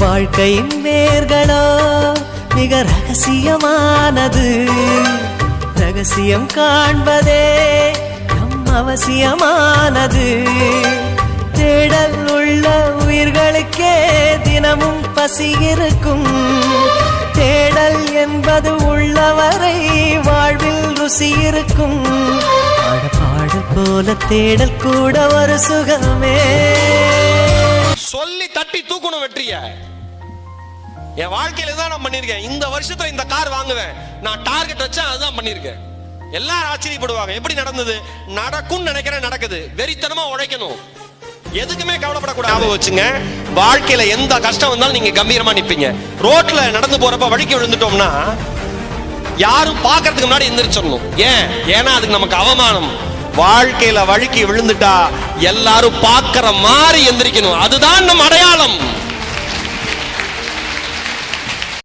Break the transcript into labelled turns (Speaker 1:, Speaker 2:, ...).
Speaker 1: வாழ்க்கையின் வேர்களோ மிக ரகசியமானது. ரகசியம் காண்பதே நம் அவசியமானது. தேடல் உள்ள உயிர்களுக்கே தினமும் பசி இருக்கும். தேடல் என்பது உள்ளவரை வாழ்வில் ருசி இருக்கும். பாடு போல தேடல் கூட ஒரு சுகமே.
Speaker 2: சொல்லி தட்டி தூக்கணும் வெற்றிய. என் வாழ்க்கையில தான் நான் பண்ணிருக்கேன். இந்த வருஷத்துல இந்த கார் வாங்குவேன், நான் டார்கெட் வச்சேன், அதுதான் பண்ணிருக்கேன். எல்லாரும் ஆச்சரியப்படுவாங்க, எப்படி நடந்தது? நடக்கும் நினைக்கிறேன், நடக்குது. வெறித்தனமா உழைக்கணும், எதுக்குமே கவலைப்படக்கூடாது. வச்சுங்க, வாழ்க்கையில எந்த கஷ்டம் வந்தாலும் நீங்க கம்பீரமா நிப்பீங்க. ரோட்ல நடந்து போறப்ப வழிக்கு விழுந்துட்டோம்னா யாரும் பாக்குறதுக்கு முன்னாடி எந்திரிச்சிடணும். ஏன்னா அதுக்கு நமக்கு அவமானம். வாழ்க்கையில வழுக்கி விழுந்துட்டா எல்லாரும் பாக்குற மாதிரி எந்திரிக்கணும். அதுதான் நம் அடையாளம்.